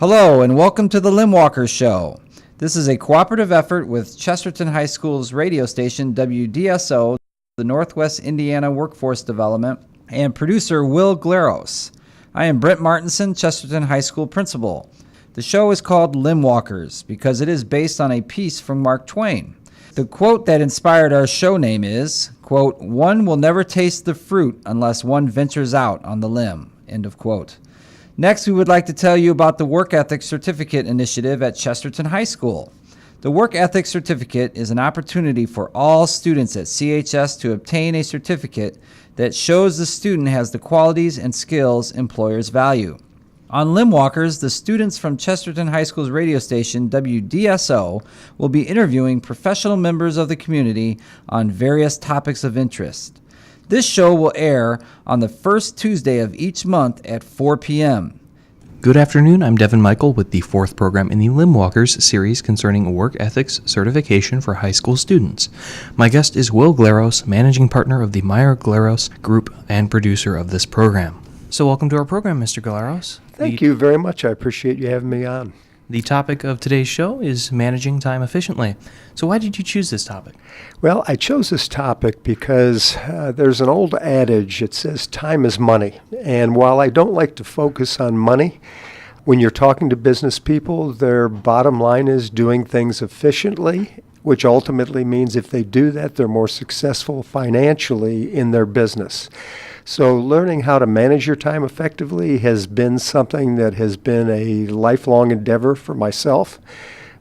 Hello and welcome to the Limbwalkers Show. This is a cooperative effort with Chesterton High School's radio station WDSO, the Northwest Indiana Workforce Development, and producer Will Glaros. I am Brent Martinson, Chesterton High School principal. The show is called Limbwalkers because it is based on a piece from Mark Twain. The quote that inspired our show name is, quote, "One will never taste the fruit unless one ventures out on the limb," end of quote. Next, we would like to tell you about the Work Ethics Certificate Initiative at Chesterton High School. The Work Ethics Certificate is an opportunity for all students at CHS to obtain a certificate that shows the student has the qualities and skills employers value. On Limbwalkers, the students from Chesterton High School's radio station, WDSO, will be interviewing professional members of the community on various topics of interest. This show will air on the first Tuesday of each month at 4 p.m. Good afternoon, I'm Devin Michael with the fourth program in the Limbwalkers series concerning work ethics certification for high school students. My guest is Will Glaros, managing partner of the Meyer Glaros Group and producer of this program. So welcome to our program, Mr. Glaros. Thank you very much. I appreciate you having me on. The topic of today's show is managing time efficiently. So why did you choose this topic? Well, I chose this topic because there's an old adage that says time is money. And while I don't like to focus on money, when you're talking to business people, their bottom line is doing things efficiently, which ultimately means if they do that, they're more successful financially in their business. So learning how to manage your time effectively has been something that has been a lifelong endeavor for myself.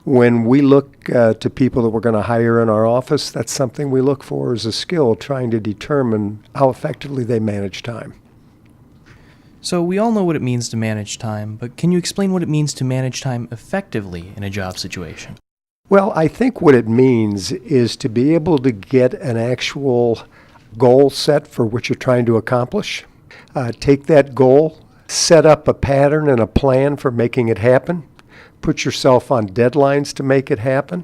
When we look to people that we're going to hire in our office, that's something we look for as a skill, trying to determine how effectively they manage time. So we all know what it means to manage time, but can you explain what it means to manage time effectively in a job situation? Well, I think what it means is to be able to get an actual goal set for what you're trying to accomplish. Take that goal, set up a pattern and a plan for making it happen, put yourself on deadlines to make it happen,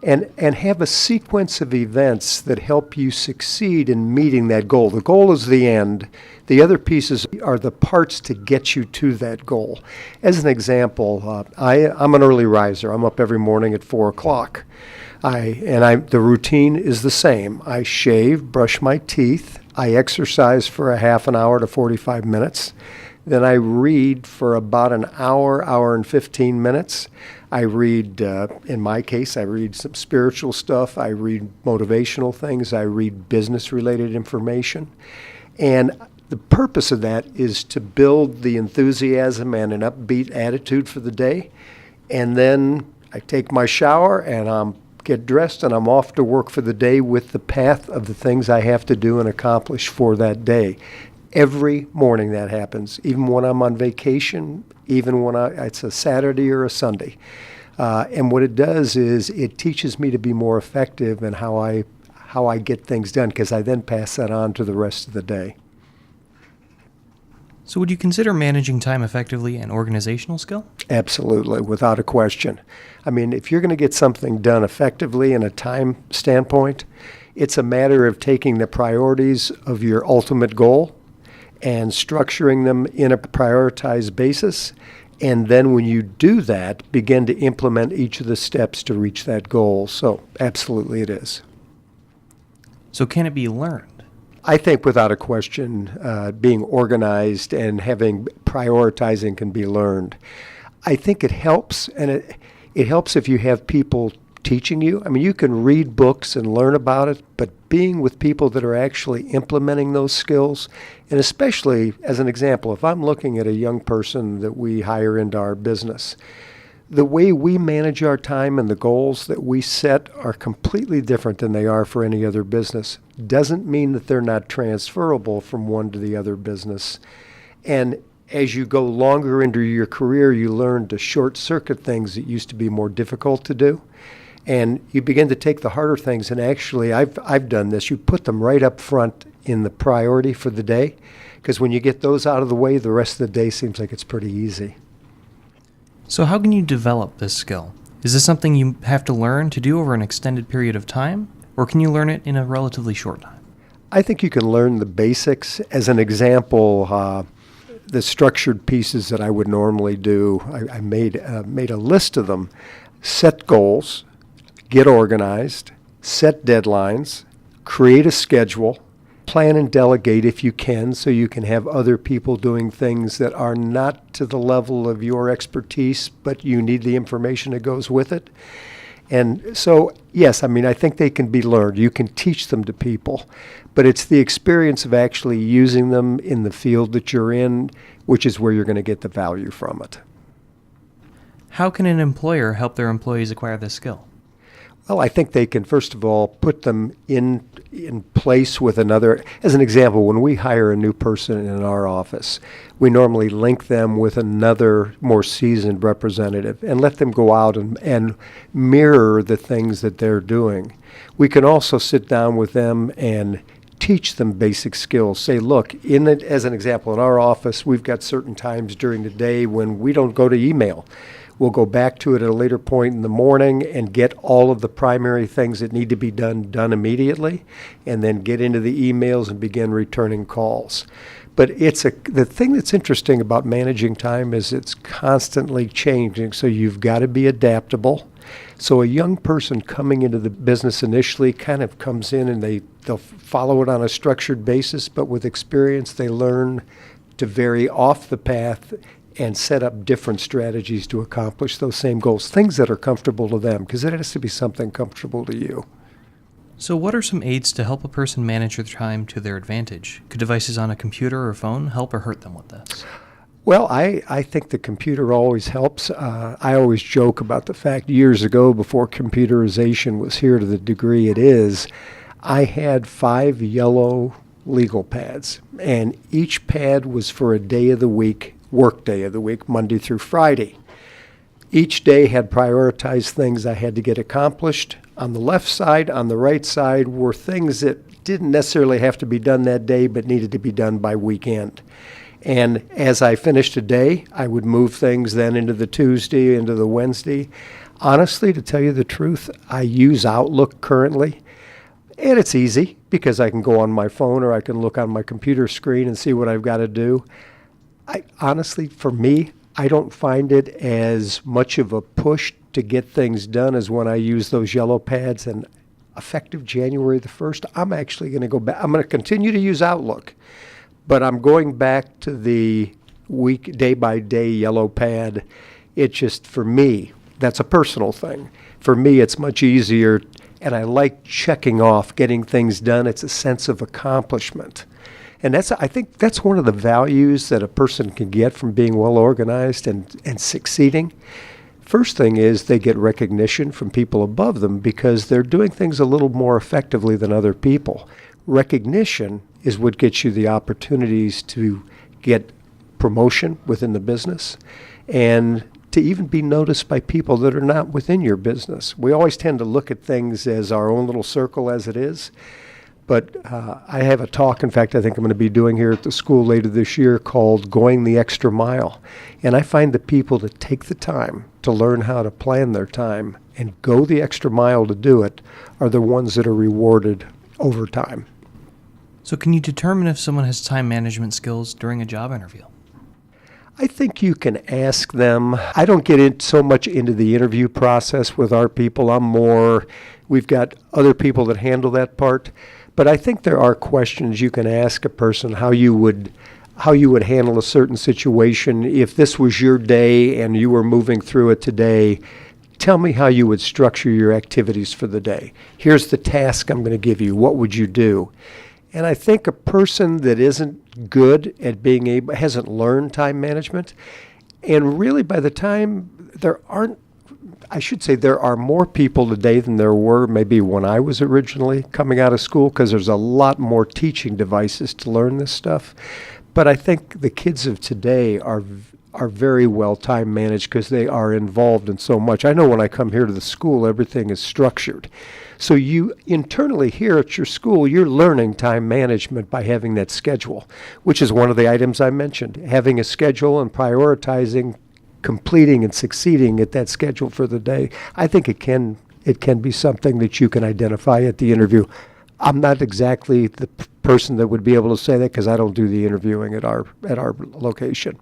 and have a sequence of events that help you succeed in meeting that goal. The goal is the end. The other pieces are the parts to get you to that goal. As an example, I'm an early riser. I'm up every morning at 4 o'clock. The routine is the same. I shave, brush my teeth, I exercise for a half an hour to 45 minutes. Then I read for about an hour and 15 minutes. I read, in my case, I read some spiritual stuff. I read motivational things. I read business-related information. And the purpose of that is to build the enthusiasm and an upbeat attitude for the day. And then I take my shower and get dressed and I'm off to work for the day with the path of the things I have to do and accomplish for that day. Every morning that happens, even when I'm on vacation, even when it's a Saturday or a Sunday. And what it does is it teaches me to be more effective in how I get things done, because I then pass that on to the rest of the day. So would you consider managing time effectively an organizational skill? Absolutely, without a question. I mean, if you're going to get something done effectively in a time standpoint, it's a matter of taking the priorities of your ultimate goal and structuring them in a prioritized basis. And then when you do that, begin to implement each of the steps to reach that goal. So absolutely it is. So can it be learned? I think without a question, being organized and having prioritizing can be learned. I think it helps, and it helps if you have people teaching you. I mean, you can read books and learn about it, but being with people that are actually implementing those skills, and especially, as an example, if I'm looking at a young person that we hire into our business, the way we manage our time and the goals that we set are completely different than they are for any other business. Doesn't mean that they're not transferable from one to the other business. And as you go longer into your career, you learn to short-circuit things that used to be more difficult to do. And you begin to take the harder things, and actually, I've done this. You put them right up front in the priority for the day, because when you get those out of the way, the rest of the day seems like it's pretty easy. So how can you develop this skill? Is this something you have to learn to do over an extended period of time, or can you learn it in a relatively short time? I think you can learn the basics. As an example, the structured pieces that I would normally do. I made a list of them. Set goals, get organized, set deadlines, create a schedule, plan and delegate if you can, so you can have other people doing things that are not to the level of your expertise, but you need the information that goes with it. And so, yes, I mean, I think they can be learned. You can teach them to people, but it's the experience of actually using them in the field that you're in, which is where you're going to get the value from it. How can an employer help their employees acquire this skill? Well, I think they can, first of all, put them in place with another. As an example, when we hire a new person in our office, we normally link them with another more seasoned representative and let them go out and mirror the things that they're doing. We can also sit down with them and teach them basic skills. Say, look, as an example, in our office, we've got certain times during the day when we don't go to email. We'll go back to it at a later point in the morning and get all of the primary things that need to be done immediately, and then get into the emails and begin returning calls. But the thing that's interesting about managing time is it's constantly changing, so you've got to be adaptable. So a young person coming into the business initially kind of comes in and they'll follow it on a structured basis, but with experience they learn to vary off the path and set up different strategies to accomplish those same goals, things that are comfortable to them, because it has to be something comfortable to you. So what are some aids to help a person manage their time to their advantage? Could devices on a computer or phone help or hurt them with this? Well, I think the computer always helps. I always joke about the fact years ago, before computerization was here to the degree it is, I had 5 yellow legal pads, and each pad was for a day of the week, work day of the week, Monday through Friday. Each day had prioritized things I had to get accomplished. On the left side, on the right side were things that didn't necessarily have to be done that day, but needed to be done by weekend. And as I finished a day, I would move things then into the Tuesday, into the Wednesday. Honestly, to tell you the truth, I use Outlook currently. And it's easy because I can go on my phone or I can look on my computer screen and see what I've got to do. Honestly, for me, I don't find it as much of a push to get things done as when I use those yellow pads. And effective January the 1st, I'm actually going to go back. I'm going to continue to use Outlook, but I'm going back to the week, day-by-day yellow pad. It just, for me, that's a personal thing. For me, it's much easier, and I like checking off, getting things done. It's a sense of accomplishment. And I think that's one of the values that a person can get from being well organized and succeeding. First thing is they get recognition from people above them because they're doing things a little more effectively than other people. Recognition is what gets you the opportunities to get promotion within the business and to even be noticed by people that are not within your business. We always tend to look at things as our own little circle as it is. But I have a talk, in fact, I think I'm going to be doing here at the school later this year called Going the Extra Mile. And I find the people that take the time to learn how to plan their time and go the extra mile to do it are the ones that are rewarded over time. So can you determine if someone has time management skills during a job interview? I think you can ask them. I don't get in so much into the interview process with our people. We've got other people that handle that part. But I think there are questions you can ask a person how you would handle a certain situation. If this was your day and you were moving through it today, tell me how you would structure your activities for the day. Here's the task I'm going to give you. What would you do? And I think a person that isn't good at hasn't learned time management, and really by the time there are more people today than there were maybe when I was originally coming out of school, because there's a lot more teaching devices to learn this stuff. But I think the kids of today are very well time managed because they are involved in so much. I know when I come here to the school, everything is structured. So you internally here at your school, you're learning time management by having that schedule, which is one of the items I mentioned. Having a schedule and prioritizing completing and succeeding at that schedule for the day. I think it can be something that you can identify at the interview. I'm not exactly the person that would be able to say that because I don't do the interviewing at our location.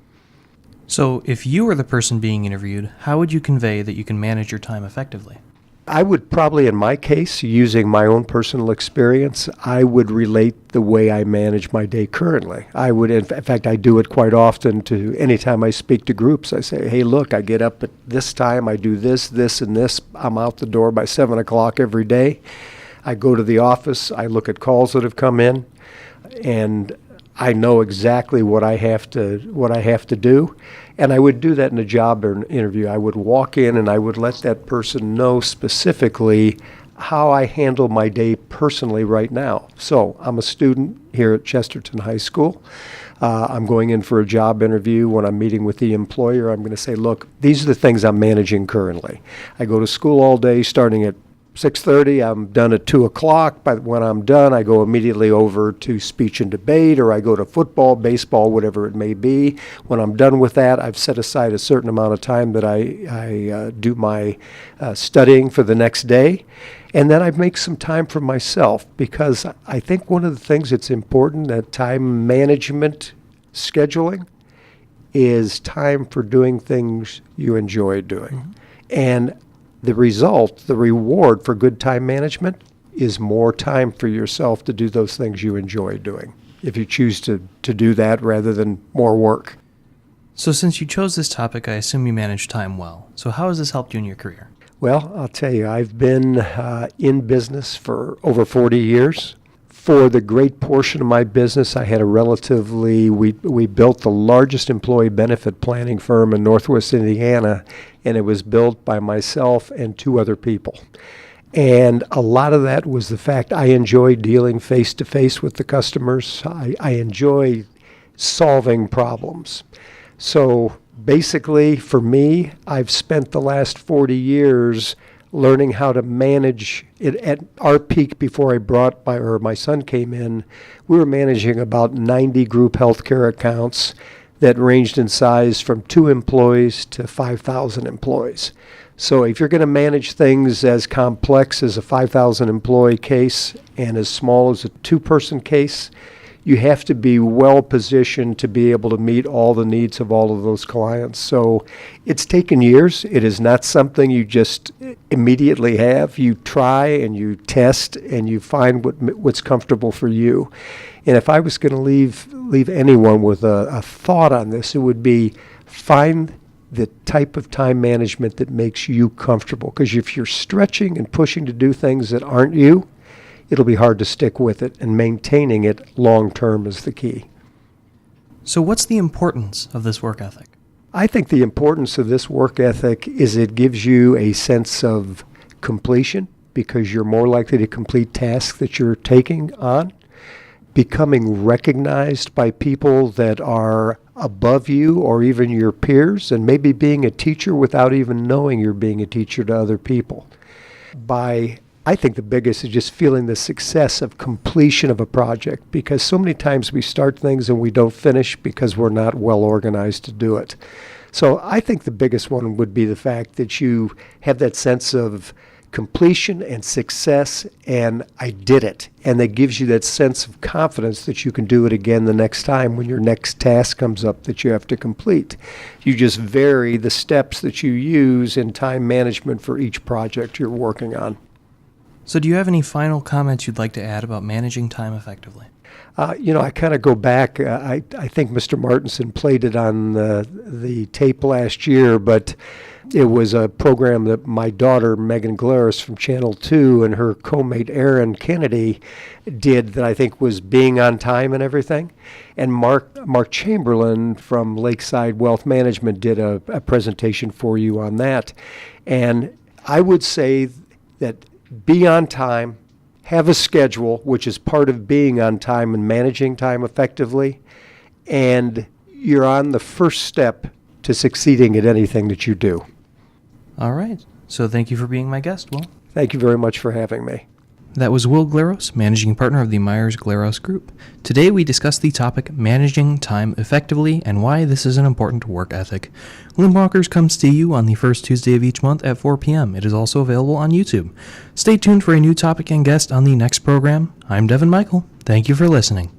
So, if you were the person being interviewed, how would you convey that you can manage your time effectively? I would probably, in my case, using my own personal experience, I would relate the way I manage my day currently. I would, in fact, I do it quite often to anytime I speak to groups. I say, hey, look, I get up at this time, I do this, this, and this. I'm out the door by 7 o'clock every day. I go to the office, I look at calls that have come in, and I know exactly what I have to do. And I would do that in a job or an interview. I would walk in and I would let that person know specifically how I handle my day personally right now. So I'm a student here at Chesterton High School. I'm going in for a job interview. When I'm meeting with the employer, I'm going to say, look, these are the things I'm managing currently. I go to school all day starting at 6:30, I'm done at 2 o'clock. But when I'm done, I go immediately over to speech and debate, or I go to football, baseball, whatever it may be. When I'm done with that, I've set aside a certain amount of time that I do my studying for the next day. And then I make some time for myself, because I think one of the things that's important at time management scheduling is time for doing things you enjoy doing. Mm-hmm. And the result, the reward for good time management is more time for yourself to do those things you enjoy doing, if you choose to do that rather than more work. So since you chose this topic, I assume you manage time well. So how has this helped you in your career? Well, I'll tell you, I've been in business for over 40 years. For the great portion of my business, I had we built the largest employee benefit planning firm in Northwest Indiana, and it was built by myself and 2 other people. And a lot of that was the fact I enjoy dealing face-to-face with the customers. I enjoy solving problems. So basically, for me, I've spent the last 40 years learning how to manage it. At our peak, before my son came in, we were managing about 90 group healthcare accounts that ranged in size from 2 employees to 5,000 employees. So if you're going to manage things as complex as a 5,000 employee case and as small as a 2-person case, you have to be well positioned to be able to meet all the needs of all of those clients. So it's taken years. It is not something you just immediately have. You try and you test and you find what's comfortable for you. And if I was going to leave anyone with a thought on this, it would be find the type of time management that makes you comfortable. Because if you're stretching and pushing to do things that aren't you, it'll be hard to stick with it, and maintaining it long term is the key. So what's the importance of this work ethic? I think the importance of this work ethic is it gives you a sense of completion, because you're more likely to complete tasks that you're taking on, becoming recognized by people that are above you or even your peers, and maybe being a teacher without even knowing you're being a teacher to other people. I think the biggest is just feeling the success of completion of a project, because so many times we start things and we don't finish because we're not well organized to do it. So I think the biggest one would be the fact that you have that sense of completion and success, and I did it. And that gives you that sense of confidence that you can do it again the next time when your next task comes up that you have to complete. You just vary the steps that you use in time management for each project you're working on. So do you have any final comments you'd like to add about managing time effectively? I kind of go back. I think Mr. Martinson played it on the tape last year, but it was a program that my daughter, Megan Glaris from Channel 2, and her co-mate, Aaron Kennedy, did that I think was being on time and everything. And Mark Chamberlain from Lakeside Wealth Management did a presentation for you on that. And I would say that be on time, have a schedule, which is part of being on time and managing time effectively, and you're on the first step to succeeding at anything that you do. All right. So thank you for being my guest, Will. Thank you very much for having me. That was Will Glaros, managing partner of the Myers-Glaros Group. Today we discussed the topic managing time effectively and why this is an important work ethic. Limbwalkers comes to you on the first Tuesday of each month at 4 p.m. It is also available on YouTube. Stay tuned for a new topic and guest on the next program. I'm Devin Michael. Thank you for listening.